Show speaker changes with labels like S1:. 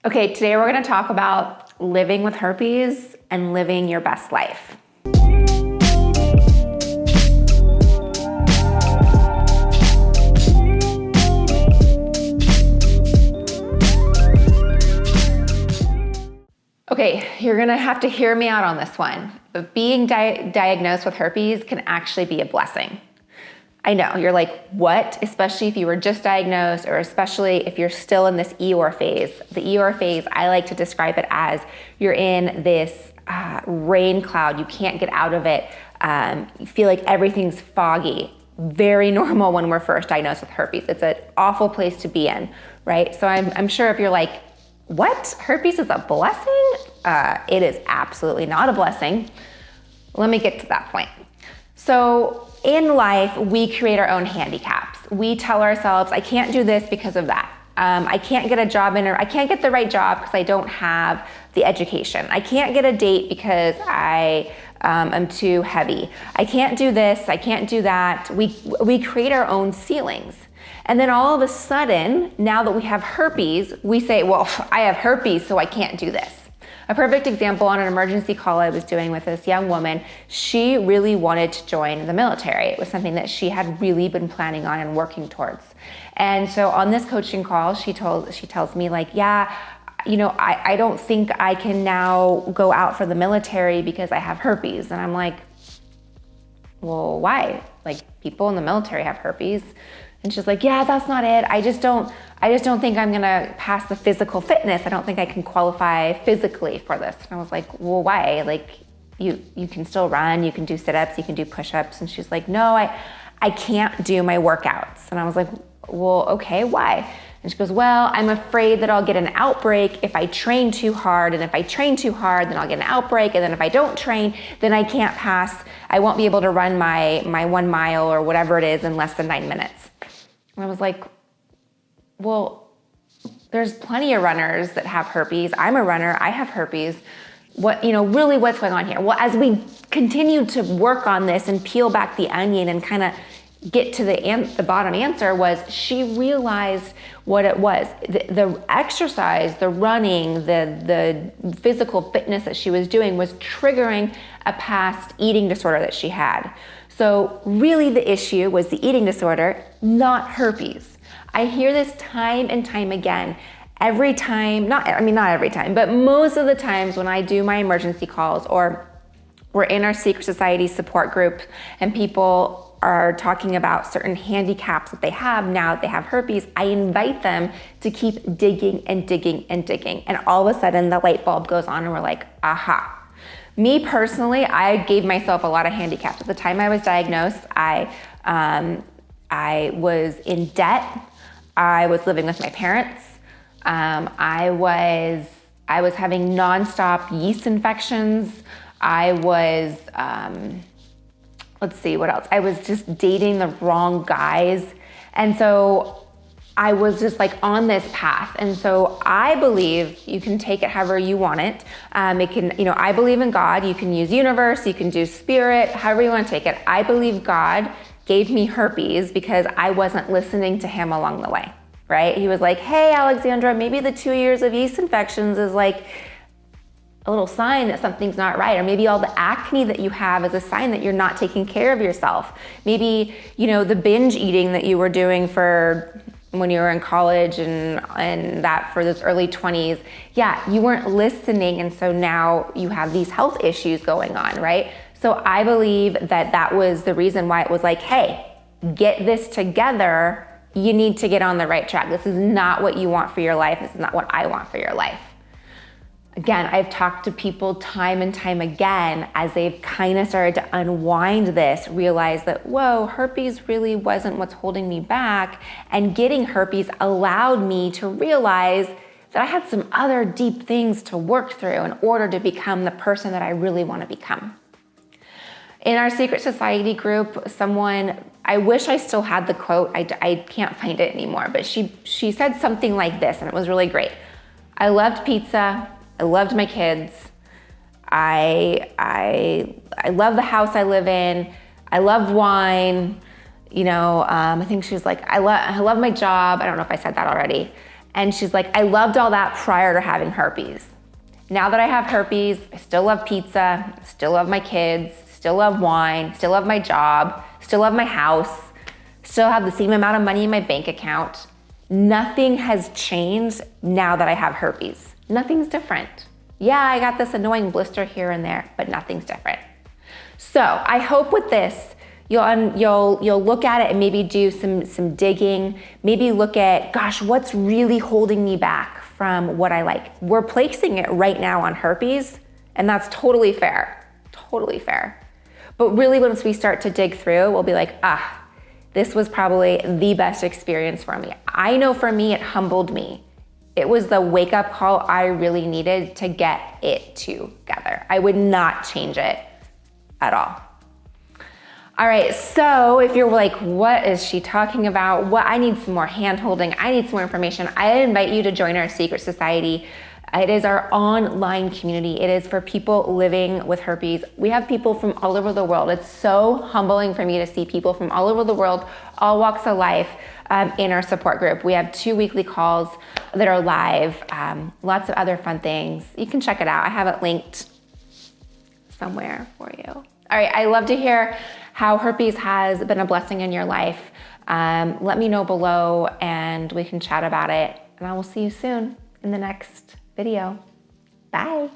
S1: Okay, today we're gonna talk about living with herpes and living your best life. Okay, you're gonna have to hear me out on this one. But being diagnosed with herpes can actually be a blessing. I know, you're like, what? Especially if you were just diagnosed, or especially if you're still in this Eeyore phase. The Eeyore phase, I like to describe it as you're in this rain cloud. You can't get out of it. You feel like everything's foggy. Very normal when we're first diagnosed with herpes. It's an awful place to be in, right? So I'm sure if you're like, what? Herpes is a blessing? It is absolutely not a blessing. Let me get to that point. So in life, we create our own handicaps. We tell ourselves, I can't do this because of that. I can't get a job I can't get the right job because I don't have the education. I can't get a date because I am too heavy. I can't do this, I can't do that. We create our own ceilings. And then all of a sudden, now that we have herpes, we say, well, I have herpes, so I can't do this. A perfect example on an emergency call I was doing with this young woman, she really wanted to join the military. It was something that she had really been planning on and working towards. And so on this coaching call, she tells me like, yeah, you know, I don't think I can now go out for the military because I have herpes. And I'm like, well, why? Like, people in the military have herpes. And she's like, yeah, that's not it. I just don't think I'm gonna pass the physical fitness. I don't think I can qualify physically for this. And I was like, well, why? Like, you can still run, you can do sit-ups, you can do push-ups. And she's like, no, I can't do my workouts. And I was like, well, okay, why? And she goes, well, I'm afraid that I'll get an outbreak if I train too hard. And if I train too hard, then I'll get an outbreak. And then if I don't train, then I can't pass. I won't be able to run my 1 mile or whatever it is in less than 9 minutes. And I was like, well, there's plenty of runners that have herpes. I'm a runner, I have herpes. Really what's going on here? Well, as we continue to work on this and peel back the onion and kind of get to the bottom answer, was she realized what it was. The exercise, the running, the physical fitness that she was doing was triggering a past eating disorder that she had. So really the issue was the eating disorder, not herpes. I hear this time and time again. Every time, not every time, but most of the times when I do my emergency calls, or we're in our secret society support group and people are talking about certain handicaps that they have now that they have herpes, I invite them to keep digging and digging and digging. And all of a sudden the light bulb goes on and we're like, aha. Me personally, I gave myself a lot of handicaps. At the time I was diagnosed, I was in debt. I was living with my parents. I was having nonstop yeast infections. I was, let's see, what else? I was just dating the wrong guys. And so I was just like on this path. And so I believe, you can take it however you want it. I believe in God. You can use universe, you can do spirit, however you want to take it. I believe God gave me herpes because I wasn't listening to him along the way, right? He was like, hey, Alexandra, maybe the 2 years of yeast infections is like a little sign that something's not right. Or maybe all the acne that you have is a sign that you're not taking care of yourself. Maybe, the binge eating that you were doing for when you were in college and that for those early 20s, you weren't listening. And so now you have these health issues going on, right? So I believe that was the reason why it was like, hey, get this together. You need to get on the right track. This is not what you want for your life. This is not what I want for your life. Again, I've talked to people time and time again as they've kind of started to unwind this, realize that, whoa, herpes really wasn't what's holding me back. And getting herpes allowed me to realize that I had some other deep things to work through in order to become the person that I really want to become. In our secret society group, I wish I still had the quote, I can't find it anymore, but she said something like this, and it was really great. I loved pizza. I loved my kids. I love the house I live in. I love wine. I think she was like, I love my job. I don't know if I said that already. And she's like, I loved all that prior to having herpes. Now that I have herpes, I still love pizza, still love my kids, still love wine, still love my job, still love my house, still have the same amount of money in my bank account. Nothing has changed now that I have herpes. Nothing's different. Yeah, I got this annoying blister here and there, but nothing's different. So I hope with this, you'll look at it and maybe do some digging, maybe look at, gosh, what's really holding me back from what I like? We're placing it right now on herpes, and that's totally fair, totally fair. But really, once we start to dig through, we'll be like, this was probably the best experience for me. I know for me, it humbled me. It was the wake-up call I really needed to get it together. I would not change it at all. All right, so if you're like, what is she talking about? I need some more hand-holding. I need some more information. I invite you to join our secret society. It is our online community. It is for people living with herpes. We have people from all over the world. It's so humbling for me to see people from all over the world, all walks of life, in our support group. We have 2 weekly calls that are live, lots of other fun things. You can check it out. I have it linked somewhere for you. All right, I love to hear how herpes has been a blessing in your life. Let me know below and we can chat about it. And I will see you soon in the next video. Bye.